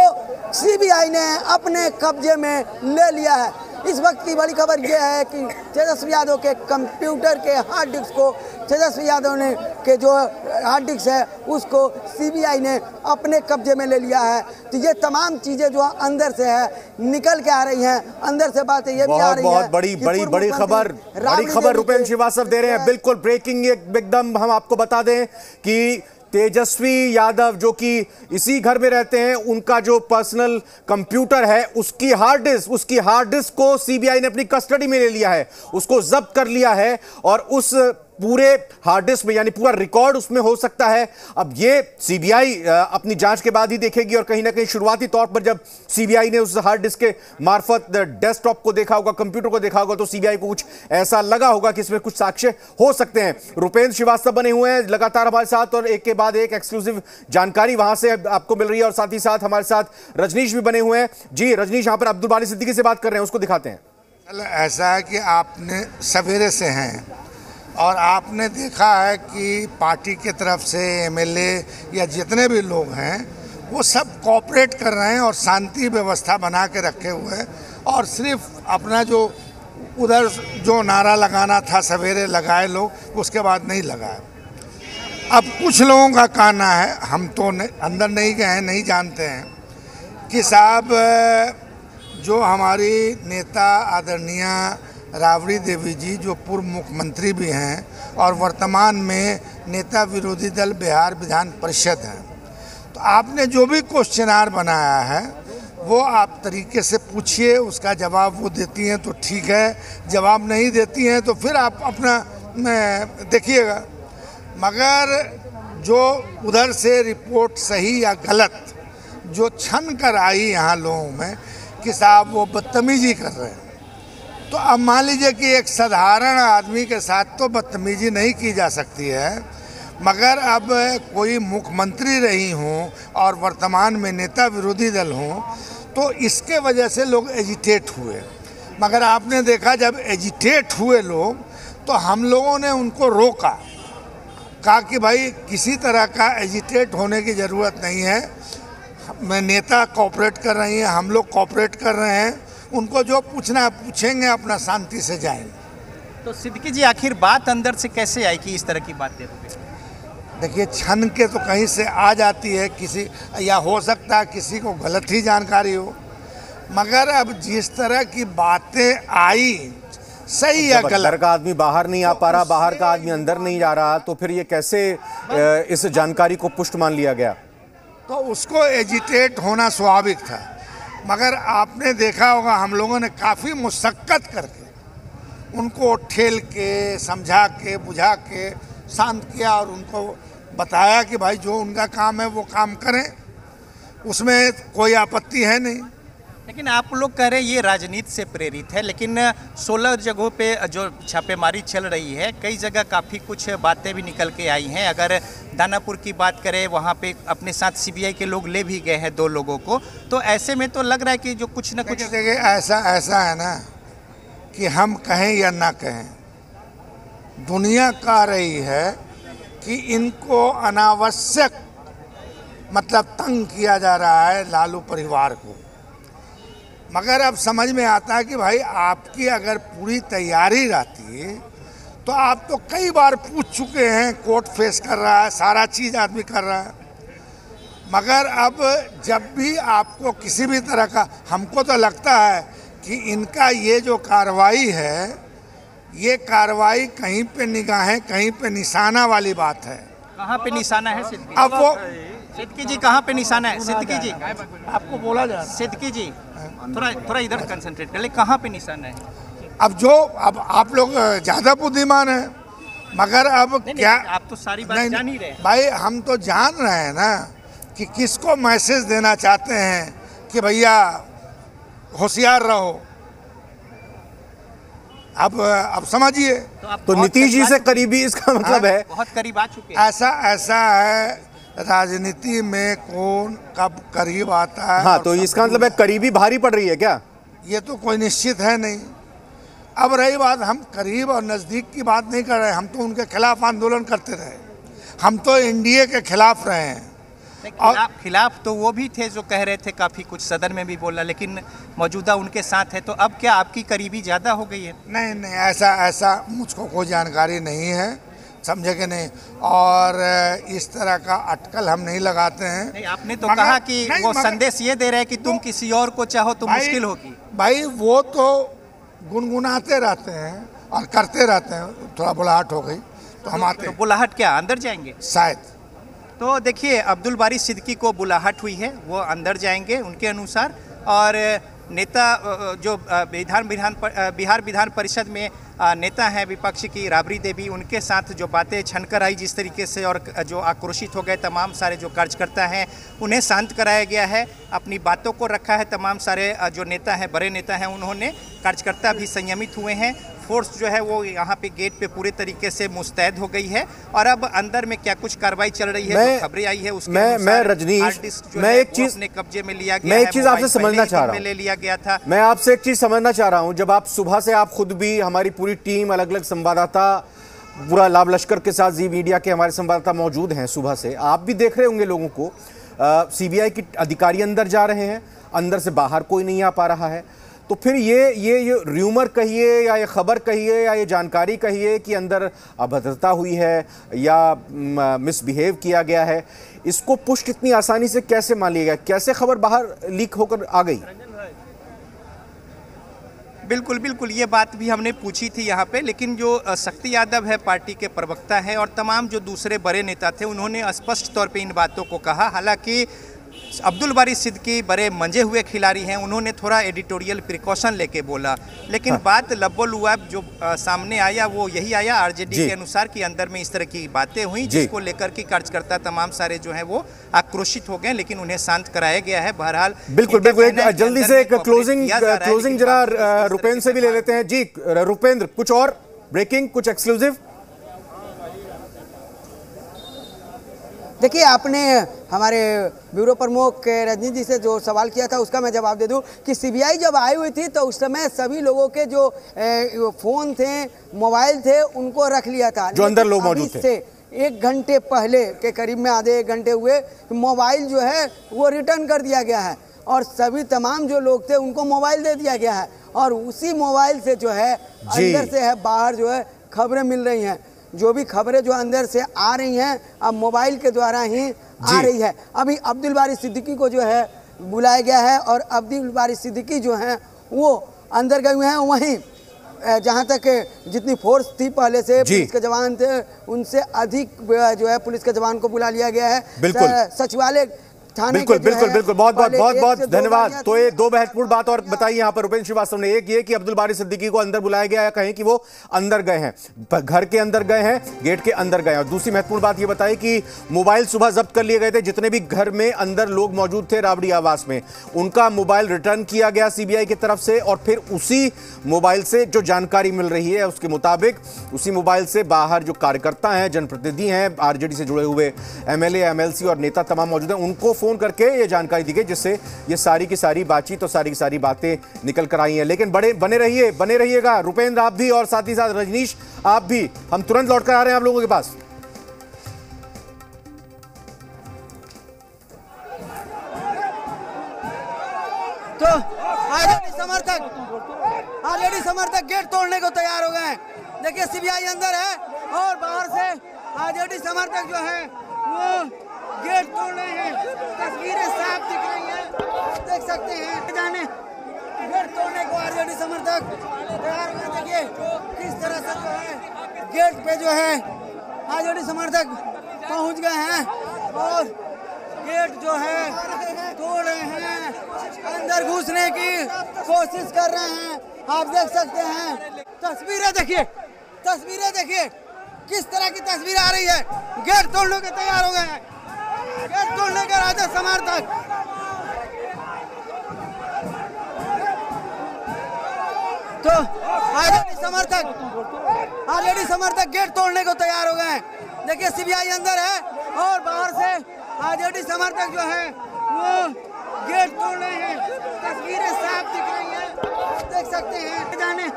सीबीआई ने अपने कब्जे में ले लिया है। इस वक्त की बड़ी खबर यह है कि तेजस्वी यादव के कंप्यूटर के हार्ड डिस्क को तेजस्वी यादव ने के जो हार्ड डिस्क है उसको सीबीआई ने अपने कब्जे में ले लिया है। तो ये तमाम चीज़ें जो अंदर से है निकल के आ रही हैं, अंदर से बातें ये भी आ रही हैं। बहुत बड़ी खबर रुपेंद्र श्रीवास्तव दे रहे हैं। बिल्कुल ब्रेकिंग एकदम हम आपको बता दें कि तेजस्वी यादव जो कि इसी घर में रहते हैं, उनका जो पर्सनल कंप्यूटर है उसकी हार्ड डिस्क को सीबीआई ने अपनी कस्टडी में ले लिया है, उसको जब्त कर लिया है और उस पूरे हार्ड डिस्क में यानी पूरा रिकॉर्ड उसमें हो सकता है। अब ये सीबीआई अपनी जांच के बाद ही देखेगी और कहीं ना कहीं शुरुआती तौर पर जब सीबीआई ने उस हार्ड डिस्क के मार्फत डेस्कटॉप को देखा होगा, कंप्यूटर को देखा होगा, तो सीबीआई को कुछ ऐसा लगा होगा कि इसमें कुछ साक्ष्य हो सकते हैं। रुपेंद्र श्रीवास्तव बने हुए हैं लगातार हमारे साथ और एक के बाद एक एक्सक्लूसिव जानकारी वहां से आपको मिल रही है और साथ ही साथ हमारे साथ रजनीश भी बने हुए हैं। जी रजनीश, यहां पर अब्दुल बारी सिद्दीकी से बात कर रहे हैं, उसको दिखाते हैं। ऐसा है कि आपने सवेरे से हैं और आपने देखा है कि पार्टी की तरफ से एमएलए या जितने भी लोग हैं वो सब कोऑपरेट कर रहे हैं और शांति व्यवस्था बना के रखे हुए हैं और सिर्फ अपना जो उधर जो नारा लगाना था सवेरे लगाए लोग, उसके बाद नहीं लगाए। अब कुछ लोगों का कहना है, हम तो अंदर नहीं गए हैं, नहीं जानते हैं, कि साहब जो हमारी नेता आदरणीय राबड़ी देवी जी जो पूर्व मुख्यमंत्री भी हैं और वर्तमान में नेता विरोधी दल बिहार विधान परिषद हैं, तो आपने जो भी क्वेश्चनार बनाया है वो आप तरीके से पूछिए, उसका जवाब वो देती हैं तो ठीक है, जवाब नहीं देती हैं तो फिर आप अपना देखिएगा। मगर जो उधर से रिपोर्ट सही या गलत जो छन कर आई यहाँ लोगों में कि साहब वो बदतमीजी कर रहे हैं, तो अब मान लीजिए कि एक साधारण आदमी के साथ तो बदतमीजी नहीं की जा सकती है, मगर अब कोई मुख्यमंत्री रही हों और वर्तमान में नेता विरोधी दल हों तो इसके वजह से लोग एजिटेट हुए। मगर आपने देखा जब एजिटेट हुए लोग तो हम लोगों ने उनको रोका, कहा कि भाई किसी तरह का एजिटेट होने की ज़रूरत नहीं है, मैं नेता कोऑपरेट कर रही हैं, हम लोग कोऑपरेट कर रहे हैं, उनको जो पूछना है पूछेंगे, अपना शांति से जाएंगे। तो सिद्दीकी जी आखिर बात अंदर से कैसे आई कि इस तरह की बातें हो गई? देखिए छन के तो कहीं से आ जाती है किसी, या हो सकता है किसी को गलत ही जानकारी हो, मगर अब जिस तरह की बातें आई सही या गलत, अंदर का आदमी बाहर नहीं आ पा रहा, बाहर का आदमी अंदर नहीं जा रहा, तो फिर ये कैसे इस जानकारी को पुष्ट मान लिया गया? तो उसको एजिटेट होना स्वाभाविक था। मगर आपने देखा होगा हम लोगों ने काफ़ी मुशक्क़त करके उनको ठेल के समझा के बुझा के शांत किया और उनको बताया कि भाई जो उनका काम है वो काम करें, उसमें कोई आपत्ति है नहीं। लेकिन आप लोग कह रहे हैं ये राजनीति से प्रेरित है, लेकिन 16 जगहों पे जो छापेमारी चल रही है, कई जगह काफ़ी कुछ बातें भी निकल के आई हैं। अगर दानापुर की बात करें, वहाँ पे अपने साथ सीबीआई के लोग ले भी गए हैं 2 लोगों को, तो ऐसे में तो लग रहा है कि जो कुछ न कुछ देखिए ऐसा है ना कि हम कहें या ना कहें, दुनिया कह रही है कि इनको अनावश्यक मतलब तंग किया जा रहा है लालू परिवार को। मगर अब समझ में आता है कि भाई आपकी अगर पूरी तैयारी रहती तो आप तो कई बार पूछ चुके हैं, कोर्ट फेस कर रहा है, सारा चीज़ आदमी कर रहा है। मगर अब जब भी आपको किसी भी तरह का, हमको तो लगता है कि इनका ये जो कार्रवाई है, ये कार्रवाई कहीं पे निगाहें कहीं पे निशाना वाली बात है। कहाँ पे निशाना है सिद्दीकी? अब वो सिद्दीकी जी कहाँ पे निशाना है? सिद्दीकी जी आपको बोला जा, सिद्दीकी जी थोड़ा इधर कंसंट्रेट कर ले, कहाँ पे निशाना है? अब आप लोग ज़्यादा बुद्धिमान हैं, मगर अब क्या आप तो सारी बात जान ही रहे हैं भाई, हम तो जान रहे हैं ना कि किसको मैसेज देना चाहते हैं कि भैया होशियार रहो। अब समझिए। तो नीतीश जी से करीबी इसका मतलब है बहुत करीब आ चुके हैं। ऐसा है, राजनीति में कौन कब करीब आता है। हाँ, तो इसका मतलब है करीबी भारी पड़ रही है क्या? ये तो कोई निश्चित है नहीं। अब रही बात, हम करीब और नज़दीक की बात नहीं कर रहे, हम तो उनके खिलाफ आंदोलन करते रहे, हम तो एनडीए के खिलाफ रहे हैं। खिलाफ तो वो भी थे जो कह रहे थे, काफ़ी कुछ सदन में भी बोला, लेकिन मौजूदा उनके साथ है। तो अब क्या आपकी करीबी ज़्यादा हो गई है? नहीं, ऐसा मुझको कोई जानकारी नहीं है, समझे कि नहीं। और इस तरह का अटकल हम नहीं लगाते हैं। नहीं, आपने तो कहा कि वो संदेश ये दे रहे हैं कि तुम किसी और को चाहो तो मुश्किल होगी। भाई वो तो गुनगुनाते रहते हैं और करते रहते हैं। थोड़ा बुलाहट हो गई तो हम आते। तो बुलाहट क्या अंदर जाएंगे? शायद। तो देखिए, अब्दुल बारी सिद्दीकी को बुलाहट हुई है, वो अंदर जाएंगे उनके अनुसार। और नेता जो बिहार विधान परिषद में नेता हैं विपक्ष की राबड़ी देवी, उनके साथ जो बातें छनकर आई जिस तरीके से, और जो आक्रोशित हो गए तमाम सारे जो कार्यकर्ता हैं, उन्हें शांत कराया गया है, अपनी बातों को रखा है। तमाम सारे जो नेता हैं, बड़े नेता हैं, उन्होंने, कार्यकर्ता भी संयमित हुए हैं। फोर्स जो है वो यहाँ पे गेट पे पूरे तरीके से मुस्तैद हो गई है। और अब अंदर में क्या कुछ कार्रवाई चल रही है, जो खबरें आई है उसके मैं रजनीश, मैं एक चीज अपने कब्जे में लिया गया, मैं एक चीज आपसे समझना चाह रहा हूँ, ले लिया गया था। मैं आपसे एक चीज समझना चाह रहा हूँ। जब आप सुबह से, आप खुद भी, हमारी पूरी टीम, अलग अलग संवाददाता, पूरा लाभ लश्कर के साथ जी मीडिया के हमारे संवाददाता मौजूद हैं सुबह से, आप भी देख रहे होंगे लोगों को, सीबीआई के अधिकारी अंदर जा रहे हैं, अंदर से बाहर कोई नहीं आ पा रहा है। तो फिर ये र्यूमर कहिए या ये खबर कहिए या ये जानकारी कहिए कि अंदर अभद्रता हुई है या मिसबिहेव किया गया है, इसको पुष्ट इतनी आसानी से कैसे मान लिया गया? कैसे खबर बाहर लीक होकर आ गई? बिल्कुल, ये बात भी हमने पूछी थी यहाँ पे, लेकिन जो शक्ति यादव है, पार्टी के प्रवक्ता है, और तमाम जो दूसरे बड़े नेता थे, उन्होंने स्पष्ट तौर पे इन बातों को कहा। हालांकि अब्दुल बारी सिद्दीकी बड़े मंजे हुए खिलाड़ी हैं, उन्होंने थोड़ा एडिटोरियल प्रिकॉशन लेके बोला, लेकिन बात लब्बो-लुआब जो सामने आया वो यही आया आरजेडी के अनुसार कि अंदर में इस तरह की बातें हुई, जिसको लेकर के कार्यकर्ता तमाम सारे जो हैं वो आक्रोशित हो गए, लेकिन उन्हें शांत कराया गया है। बहरहाल बिल्कुल, जल्दी से एक क्लोजिंग जरा रुपेंद्र से भी ले लेते हैं। जी रुपेंद्र, कुछ और ब्रेकिंग, कुछ एक्सक्लूसिव? देखिए, आपने हमारे ब्यूरो प्रमुख रजनी जी से जो सवाल किया था उसका मैं जवाब दे दूं कि सीबीआई जब आई हुई थी तो उस समय सभी लोगों के जो फ़ोन थे, मोबाइल थे, उनको रख लिया था, जो अंदर लोग मौजूद थे। 1 घंटे पहले के करीब में, आधे 1 घंटे हुए, मोबाइल जो है वो रिटर्न कर दिया गया है और सभी तमाम जो लोग थे उनको मोबाइल दे दिया गया है। और उसी मोबाइल से जो है अंदर से है बाहर जो है खबरें मिल रही हैं। जो भी खबरें जो अंदर से आ रही हैं अब मोबाइल के द्वारा ही आ रही है। अभी अब्दुल बारी सिद्दीकी को जो है बुलाया गया है और अब्दुल बारी सिद्दीकी जो हैं वो अंदर गए हुए हैं। वहीं जहां तक जितनी फोर्स थी पहले से, पुलिस के जवान थे, उनसे अधिक जो है पुलिस के जवान को बुला लिया गया है। सचिवालय बिल्कुल, बहुत धन्यवाद। तो ये 2 महत्वपूर्ण बात और बताई यहाँ पर रुपेंद्र श्रीवास्तव ने। एक ये कि अब्दुल बारी सिद्दीकी को अंदर बुलाया गया है, कहें कि वो अंदर गए हैं, घर के अंदर गए हैं, गेट के अंदर गए हैं। और दूसरी महत्वपूर्ण बात ये बताई कि मोबाइल सुबह जब्त कर लिए गए थे, जितने भी घर में अंदर लोग मौजूद थे राबड़ी आवास में, उनका मोबाइल रिटर्न किया गया सीबीआई की तरफ से। और फिर उसी मोबाइल से जो जानकारी मिल रही है उसके मुताबिक उसी मोबाइल से बाहर जो कार्यकर्ता हैं, जनप्रतिनिधि हैं, आरजेडी से जुड़े हुए एमएलए, एमएलसी और नेता तमाम मौजूद हैं, उनको फोन करके ये जानकारी दी गई, जिससे ये सारी की सारी बातचीत और सारी की सारी बातें निकल कर आई हैं। लेकिन बने रहिएगा रुपेंद्र, आप भी, और साथ ही साथ रजनीश आप भी। हम तुरंत लौटकर आ रहे हैं आप लोगों के पास। तो आरजेडी समर्थक गेट तोड़ने को तैयार हो गए हैं। देखिए, सीबीआई अंदर है और बाहर से आरजेडी समर्थक जो है वो गेट तोड़ रहे हैं। तस्वीरें साफ दिख रही हैं, देख सकते हैं। जाने गेट तोड़ने को आरजेडी समर्थक तैयार हो गए। देखिए किस तरह से जो है गेट पे जो है आरजेडी समर्थक पहुंच गए हैं और गेट जो है तोड़ रहे हैं, अंदर घुसने की कोशिश कर रहे हैं। आप देख सकते हैं, तस्वीरें देखिए, किस तरह की तस्वीर आ रही है। गेट तोड़ने के तैयार हो गए हैं, गेट तोड़ने के राजद समर्थक। तो आरजेडी समर्थक गेट तोड़ने को तैयार हो गए हैं। देखिए सीबीआई अंदर है और बाहर से आरजेडी समर्थक जो है वो गेट तोड़ रहे हैं। तस्वीरें साफ दिख रही हैं, देख सकते हैं। जाने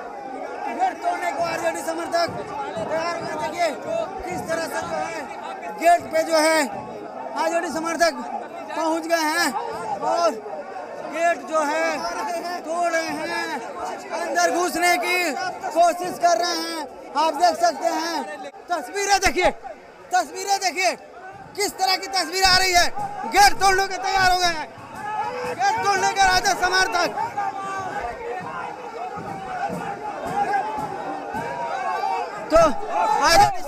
गेट तोड़ने को आरजेडी समर्थक तैयार हो गए। देखिए किस तरह से जो है गेट पे जो है आरजेडी समर्थक पहुंच गए हैं और गेट जो है तोड़ रहे हैं, अंदर घुसने की कोशिश कर रहे हैं। आप देख सकते हैं तस्वीरें देखिए किस तरह की तस्वीर आ रही है। गेट तोड़ने के तैयार हो गए हैं, गेट तोड़ने के राजद समर्थक। तो आरजेडी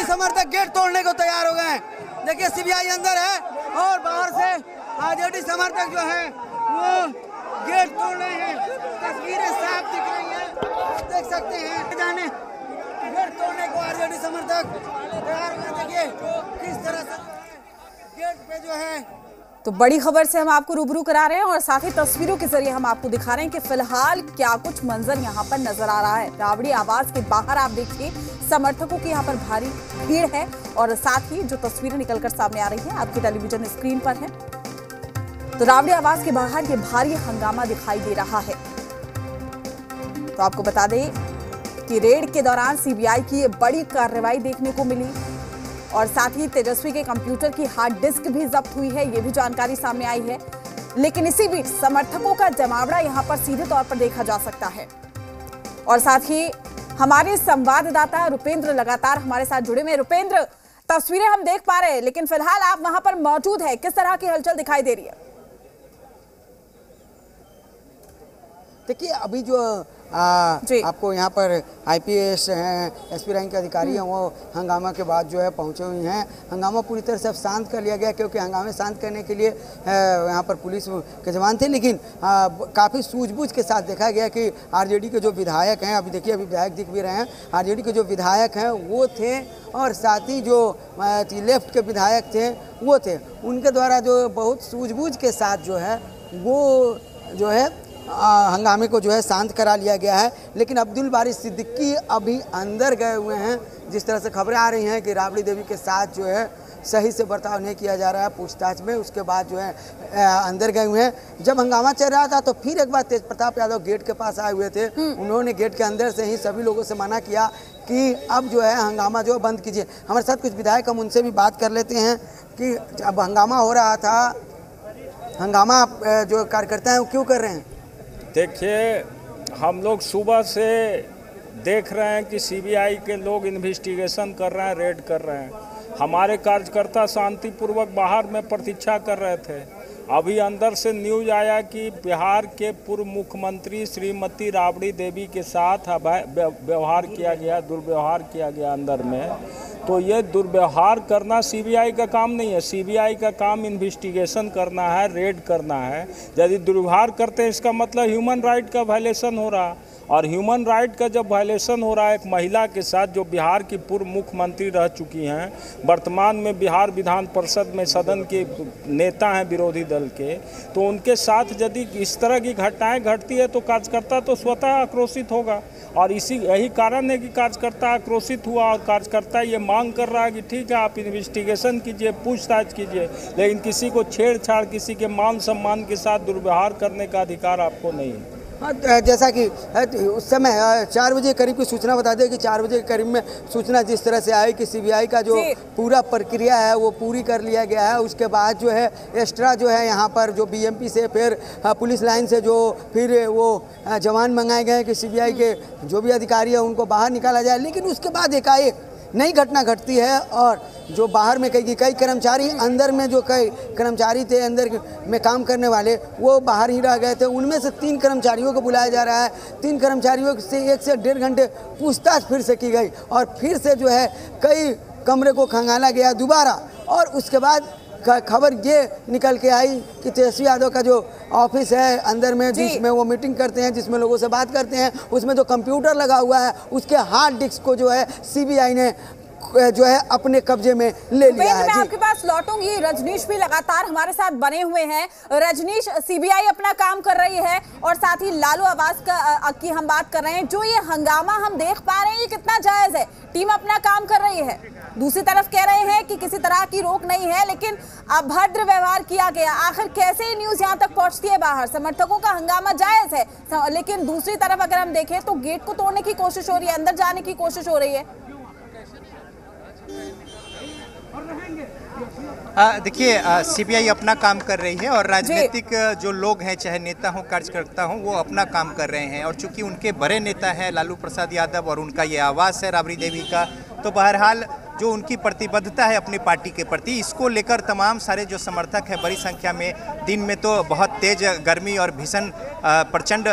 समर्थक गेट तोड़ने को तैयार हो गए हैं। देखिए सीबीआई अंदर है और बाहर से आरजेडी समर्थक जो है वो गेट तोड़ रहे हैं। तस्वीरें साफ दिख रही हैं, देख सकते हैं। जाने गेट तोड़ने को आरजेडी समर्थक तैयार हो गए। देखिए किस तरह से गेट पे जो है। तो बड़ी खबर से हम आपको रूबरू करा रहे हैं और साथ ही तस्वीरों के जरिए हम आपको दिखा रहे हैं कि फिलहाल क्या कुछ मंजर यहाँ पर नजर आ रहा है। राबड़ी आवास के बाहर आप देखिए समर्थकों की यहाँ पर भारी भीड़ है और साथ ही जो तस्वीरें निकलकर सामने आ रही हैं आपके टेलीविजन स्क्रीन पर है। तो राबड़ी आवास के बाहर ये भारी हंगामा दिखाई दे रहा है। तो आपको बता दें कि रेड के दौरान सीबीआई की ये बड़ी कार्रवाई देखने को मिली और साथ ही तेजस्वी के कंप्यूटर की हार्ड डिस्क भी जब्त हुई है, ये भी जानकारी सामने आई है। लेकिन इसी बीच समर्थकों का जमावड़ा यहां पर सीधे तौर पर देखा जा सकता है और साथ ही हमारे संवाददाता रुपेंद्र लगातार हमारे साथ जुड़े हुए। रुपेंद्र, तस्वीरें हम देख पा रहे हैं लेकिन फिलहाल आप वहां पर मौजूद है, किस तरह की हलचल दिखाई दे रही है? देखिए अभी जो आपको यहाँ पर आईपीएस हैं, एसपी रैंक के अधिकारी हैं, वो हंगामा के बाद जो है पहुँचे हुए हैं। हंगामा पूरी तरह से शांत कर लिया गया क्योंकि हंगामे शांत करने के लिए यहाँ पर पुलिस के जवान थे, लेकिन काफ़ी सूझबूझ के साथ देखा गया कि आरजेडी के जो विधायक हैं, अभी देखिए अभी विधायक दिख भी रहे हैं, आरजेडी के जो विधायक हैं वो थे और साथ ही जो लेफ्ट के विधायक थे वो थे। उनके द्वारा जो बहुत सूझबूझ के साथ जो है वो जो है हंगामे को जो है शांत करा लिया गया है। लेकिन अब्दुल बारी सिद्दीकी अभी अंदर गए हुए हैं। जिस तरह से खबरें आ रही हैं कि राबड़ी देवी के साथ जो है सही से बर्ताव नहीं किया जा रहा है पूछताछ में, उसके बाद जो है अंदर गए हुए हैं। जब हंगामा चल रहा था तो फिर एक बार तेज प्रताप यादव गेट के पास आए हुए थे। उन्होंने गेट के अंदर से ही सभी लोगों से मना किया कि अब जो है हंगामा जो बंद कीजिए। हमारे साथ कुछ विधायक, हम उनसे भी बात कर लेते हैं कि अब हंगामा हो रहा था, हंगामा जो कार्यकर्ता हैं वो क्यों कर रहे हैं? देखिए, हम लोग सुबह से देख रहे हैं कि सीबीआई के लोग इन्वेस्टिगेशन कर रहे हैं, रेड कर रहे हैं। हमारे कार्यकर्ता शांतिपूर्वक बाहर में प्रतीक्षा कर रहे थे। अभी अंदर से न्यूज आया कि बिहार के पूर्व मुख्यमंत्री श्रीमती राबड़ी देवी के साथ व्यवहार किया गया, दुर्व्यवहार किया गया अंदर में। तो ये दुर्व्यवहार करना सीबीआई का काम नहीं है। सीबीआई का काम इन्वेस्टिगेशन करना है, रेड करना है। यदि दुर्व्यवहार करते हैं इसका मतलब ह्यूमन राइट का वायलेशन हो रहा, और ह्यूमन राइट का जब वायलेशन हो रहा है एक महिला के साथ जो बिहार की पूर्व मुख्यमंत्री रह चुकी हैं, वर्तमान में बिहार विधान परिषद में सदन के नेता हैं विरोधी दल के, तो उनके साथ यदि इस तरह की घटनाएं घटती है तो कार्यकर्ता तो स्वतः आक्रोशित होगा। और यही कारण है कि कार्यकर्ता आक्रोशित हुआ और कार्यकर्ता ये मांग कर रहा है कि ठीक है आप इन्वेस्टिगेशन कीजिए, पूछताछ कीजिए, लेकिन किसी को छेड़छाड़, किसी के मान सम्मान के साथ दुर्व्यवहार करने का अधिकार आपको नहीं है। हाँ, जैसा कि उस समय 4 बजे करीब की सूचना बता दें कि 4 बजे के करीब में सूचना जिस तरह से आई कि सीबीआई का जो पूरा प्रक्रिया है वो पूरी कर लिया गया है। उसके बाद जो है एक्स्ट्रा जो है यहाँ पर जो बीएमपी से फिर पुलिस लाइन से जो फिर वो जवान मंगाए गए कि सीबीआई के जो भी अधिकारी है उनको बाहर निकाला जाए। लेकिन उसके बाद एकाएक नई घटना घटती है और जो बाहर में कई कर्मचारी, अंदर में जो कई कर्मचारी थे अंदर में काम करने वाले, वो बाहर ही रह गए थे। उनमें से 3 कर्मचारियों को बुलाया जा रहा है। 3 कर्मचारियों से 1 से 1.5 घंटे पूछताछ फिर से की गई और फिर से जो है कई कमरे को खंगाला गया दोबारा। और उसके बाद खबर ये निकल के आई कि तेजस्वी यादव का जो ऑफिस है अंदर में, जिसमें वो मीटिंग करते हैं, जिसमें लोगों से बात करते हैं, उसमें जो कंप्यूटर लगा हुआ है उसके हार्ड डिस्क को जो है सीबीआई ने जो है अपने कब्जे में ले लिया है। मैं आपके पास लौटूंगी। रजनीश भी लगातार हमारे साथ बने हुए हैं। रजनीश, सीबीआई अपना काम कर रही है और साथ ही लालू आवास की हम बात कर रहे हैं। जो ये हंगामा हम देख पा रहे हैं ये कितना जायज है? टीम अपना काम कर रही है, दूसरी तरफ कह रहे हैं कि किसी तरह की रोक नहीं है, लेकिन अभद्र व्यवहार किया गया। आखिर कैसे ये न्यूज यहाँ तक पहुँचती है बाहर? समर्थकों का हंगामा जायज है, लेकिन दूसरी तरफ अगर हम देखें तो गेट को तोड़ने की कोशिश हो रही है, अंदर जाने की कोशिश हो रही है। देखिए, सीबीआई अपना काम कर रही है और राजनीतिक जो लोग हैं, चाहे नेता हों, कार्यकर्ता हों, वो अपना काम कर रहे हैं। और चूंकि उनके बड़े नेता हैं लालू प्रसाद यादव और उनका ये आवास है राबड़ी देवी का, तो बहरहाल जो उनकी प्रतिबद्धता है अपनी पार्टी के प्रति, इसको लेकर तमाम सारे जो समर्थक हैं बड़ी संख्या में, दिन में तो बहुत तेज गर्मी और भीषण प्रचंड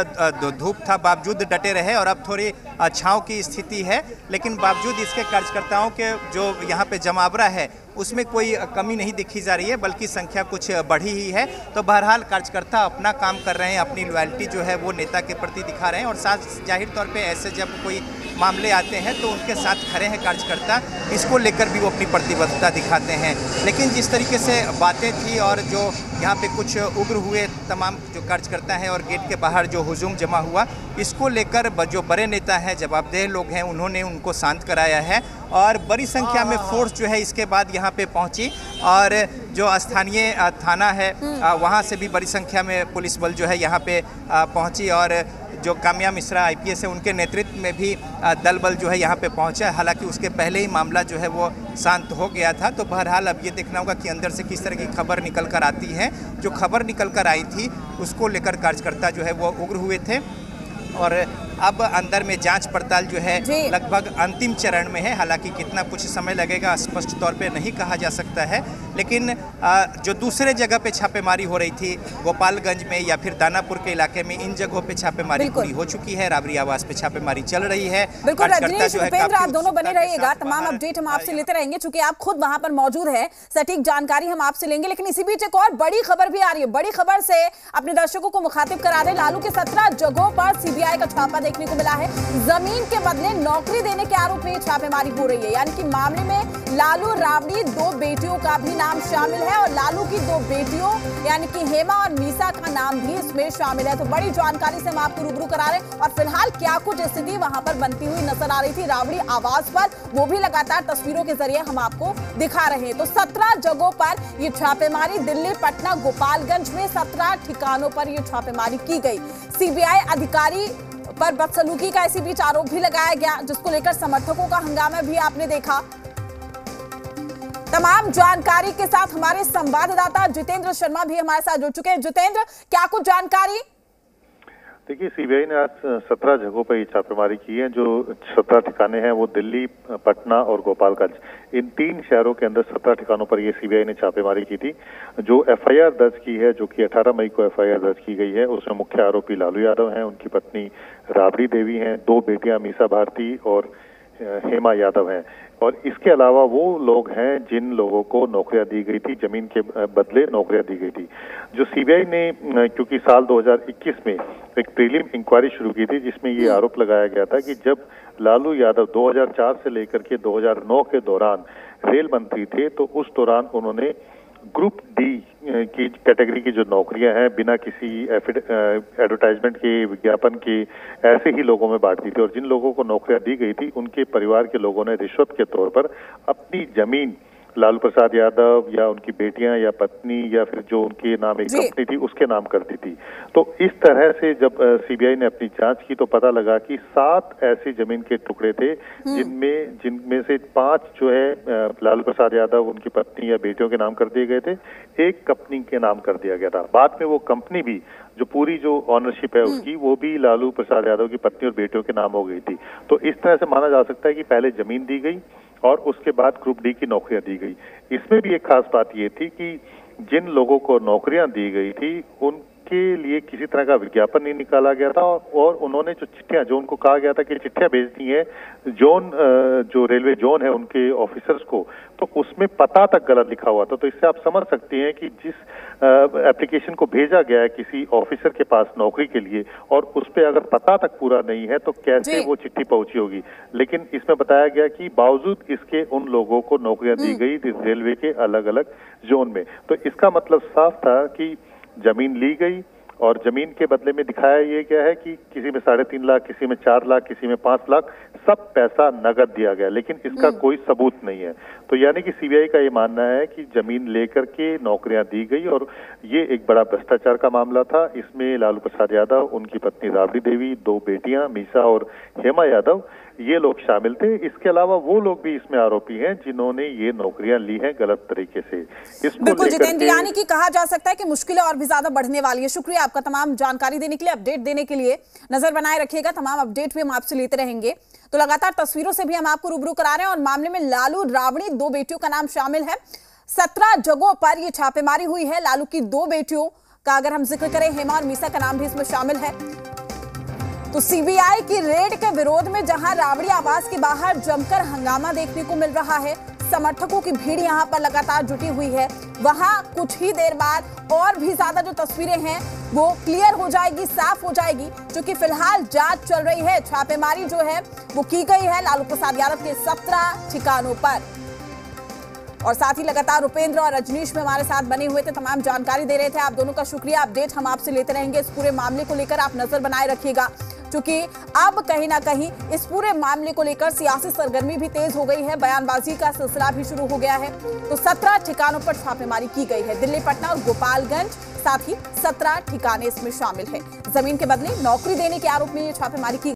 धूप था, बावजूद डटे रहे और अब थोड़ी छांव की स्थिति है। लेकिन बावजूद इसके कार्यकर्ताओं के जो यहाँ पे जमावड़ा है उसमें कोई कमी नहीं दिखी जा रही है, बल्कि संख्या कुछ बढ़ी ही है। तो बहरहाल कार्यकर्ता अपना काम कर रहे हैं, अपनी लॉयल्टी जो है वो नेता के प्रति दिखा रहे हैं और साथ जाहिर तौर पे ऐसे जब कोई मामले आते हैं तो उनके साथ खड़े हैं कार्यकर्ता, इसको लेकर भी वो अपनी प्रतिबद्धता दिखाते हैं। लेकिन जिस तरीके से बातें थी और जो यहाँ पे कुछ उग्र हुए तमाम जो कार्यकर्ता हैं और गेट के बाहर जो हुजूम जमा हुआ, इसको लेकर जो बड़े नेता हैं, जवाबदेह लोग हैं, उन्होंने उनको शांत कराया है और बड़ी संख्या में फोर्स जो है इसके बाद यहाँ पे पहुँची और जो स्थानीय थाना है वहाँ से भी बड़ी संख्या में पुलिस बल जो है यहाँ पे पहुँची और जो काम्या मिश्रा आईपीएस है उनके नेतृत्व में भी दल बल जो है यहाँ पे पहुँचा। हालांकि उसके पहले ही मामला जो है वो शांत हो गया था। तो बहरहाल अब ये देखना होगा कि अंदर से किस तरह की खबर निकल कर आती है। जो खबर निकल कर आई थी उसको लेकर कार्यकर्ता जो है वो उग्र हुए थे और अब अंदर में जांच पड़ताल जो है लगभग अंतिम चरण में है। हालांकि कितना कुछ समय लगेगा स्पष्ट तौर पे नहीं कहा जा सकता है, लेकिन जो दूसरे जगह पे छापेमारी हो रही थी गोपालगंज में या फिर दानापुर के इलाके में, इन जगहों पे छापेमारी पूरी हो चुकी है। राबड़ी आवास पे छापेमारी चल रही है। बिल्कुल रजनीश, उपेंद्र, आप दोनों बने रहिएगा, तमाम अपडेट हम आपसे लेते रहेंगे। चूंकि आप खुद वहां पर मौजूद है, सटीक जानकारी हम आपसे लेंगे। लेकिन इसी बीच एक और बड़ी खबर भी आ रही है। बड़ी खबर से अपने दर्शकों को मुखातिब करा रहे, लालू के 17 जगहों पर सीबीआई का छापा देखने को मिला है। जमीन के बदले नौकरी देने के आरोप में छापेमारी हो रही है। यानी कि मामले में लालू राबड़ी 2 बेटियों का भी नाम शामिल है और लालू की 2 बेटियों यानी कि हेमा और मीसा का नाम भी इसमें शामिल है। तो बड़ी जानकारी से हम आपको रूबरू करा रहे हैं और फिलहाल क्या कुछ स्थिति वहां पर बनती हुई नजर आ रही थी राबड़ी आवास पर, वो भी लगातार तस्वीरों के जरिए हम आपको दिखा रहे हैं। तो 17 जगहों पर ये छापेमारी, दिल्ली, पटना, गोपालगंज में 17 ठिकानों पर ये छापेमारी की गई। सीबीआई अधिकारी पर बदसलूकी का इसी बीच आरोप भी लगाया गया, जिसको लेकर समर्थकों का हंगामा भी आपने देखा। तमाम जानकारी के साथ हमारे संवाददाता जितेंद्र शर्मा भी हमारे साथ जुड़ चुके हैं। जितेंद्र, क्या कुछ जानकारी? देखिए, सीबीआई ने आज 17 जगहों पर ये छापेमारी की है। जो 17 ठिकाने हैं वो दिल्ली, पटना और गोपालगंज, इन 3 शहरों के अंदर 17 ठिकानों पर ये सीबीआई ने छापेमारी की थी। जो एफआईआर दर्ज की है, जो कि 18 मई को एफआईआर दर्ज की गई है, उसमें मुख्य आरोपी लालू यादव हैं, उनकी पत्नी राबड़ी देवी हैं, 2 बेटियां मीसा भारती और हेमा यादव हैं। और इसके अलावा वो लोग हैं जिन लोगों को नौकरियां दी गई थी, जमीन के बदले नौकरियां दी गई थी। जो सीबीआई ने क्योंकि साल 2021 में एक प्रीलिम इंक्वायरी शुरू की थी, जिसमें ये आरोप लगाया गया था कि जब लालू यादव 2004 से लेकर के 2009 के दौरान रेल मंत्री थे, तो उस दौरान उन्होंने ग्रुप डी की कैटेगरी की जो नौकरियां हैं बिना किसी एडवर्टाइजमेंट के, विज्ञापन के, ऐसे ही लोगों में बांट दी थी। और जिन लोगों को नौकरियां दी गई थी उनके परिवार के लोगों ने रिश्वत के तौर पर अपनी जमीन लालू प्रसाद यादव या उनकी बेटियां या पत्नी या फिर जो उनके नाम एक कंपनी थी उसके नाम कर दी थी। तो इस तरह से जब सीबीआई ने अपनी जांच की तो पता लगा कि 7 ऐसी जमीन के टुकड़े थे जिनमें से 5 जो है लालू प्रसाद यादव, उनकी पत्नी या बेटियों के नाम कर दिए गए थे, 1 कंपनी के नाम कर दिया गया था। बाद में वो कंपनी भी, जो पूरी जो ऑनरशिप है उसकी, वो भी लालू प्रसाद यादव की पत्नी और बेटियों के नाम हो गई थी। तो इस तरह से माना जा सकता है कि पहले जमीन दी गई और उसके बाद ग्रुप डी की नौकरियां दी गई। इसमें भी एक खास बात ये थी कि जिन लोगों को नौकरियां दी गई थी इसके लिए किसी तरह का विज्ञापन नहीं निकाला गया था और उन्होंने जो चिट्ठियां, जो उनको कहा गया था कि चिट्ठियां भेजनी है जो रेलवे जोन है उनके ऑफिसर्स को, तो उसमें पता तक गलत लिखा हुआ था। तो इससे आप समझ सकते हैं कि जिस एप्लीकेशन को भेजा गया है किसी ऑफिसर के पास नौकरी के लिए और उस पे अगर पता तक पूरा नहीं है तो कैसे वो चिट्ठी पहुंची होगी। लेकिन इसमें बताया गया कि बावजूद इसके उन लोगों को नौकरियां दी गई रेलवे के अलग अलग जोन में। तो इसका मतलब साफ था कि जमीन ली गई और जमीन के बदले में दिखाया ये गया है कि किसी में 3.5 लाख, किसी में 4 लाख, किसी में 5 लाख, सब पैसा नगद दिया गया, लेकिन इसका कोई सबूत नहीं है। तो यानी कि सीबीआई का ये मानना है कि जमीन लेकर के नौकरियां दी गई और ये एक बड़ा भ्रष्टाचार का मामला था। इसमें लालू प्रसाद यादव, उनकी पत्नी राबड़ी देवी, 2 बेटियां मीसा और हेमा यादव, ये लोग शामिल थे। इसके अलावा वो लोग भी इसमें आरोपी हैं जिन्होंने ये नौकरियां ली हैं गलत तरीके से। बिल्कुल जितेंद्र, यानी कि कहा जा सकता है कि मुश्किलें और भी ज्यादा बढ़ने वाली है। शुक्रिया आपका तमाम जानकारी देने के लिए, अपडेट देने के लिए। नजर बनाए रखिएगा, तमाम अपडेट भी हम आपसे लेते रहेंगे। तो लगातार तस्वीरों से भी हम आपको रूबरू करा रहे हैं और मामले में लालू, राबड़ी, 2 बेटियों का नाम शामिल है। 17 जगहों पर यह छापेमारी हुई है। लालू की 2 बेटियों का अगर हम जिक्र करें, हेमा और मीसा का नाम भी इसमें शामिल है। तो सीबीआई की रेड के विरोध में जहां राबड़ी आवास के बाहर जमकर हंगामा देखने को मिल रहा है, समर्थकों की भीड़ यहां पर लगातार जुटी हुई है, वहां कुछ ही देर बाद और भी ज्यादा जो तस्वीरें हैं वो क्लियर हो जाएगी, साफ हो जाएगी, क्योंकि फिलहाल जांच चल रही है। छापेमारी जो है वो की गई है लालू प्रसाद यादव के 17 ठिकानों पर। और साथ ही लगातार रुपेंद्र और रजनीश में हमारे साथ बने हुए थे, तमाम जानकारी दे रहे थे। आप दोनों का शुक्रिया। अपडेट हम आपसे लेते रहेंगे इस पूरे मामले को लेकर, आप नजर बनाए रखिएगा, क्योंकि अब कहीं ना कहीं इस पूरे मामले को लेकर सियासी सरगर्मी भी तेज हो गई है, बयानबाजी का सिलसिला भी शुरू हो गया है। तो 17 ठिकानों पर छापेमारी की गई है। दिल्ली, पटना और गोपालगंज, साथ ही 17 ठिकाने इसमें शामिल है। जमीन के बदले नौकरी देने के आरोप में ये छापेमारी की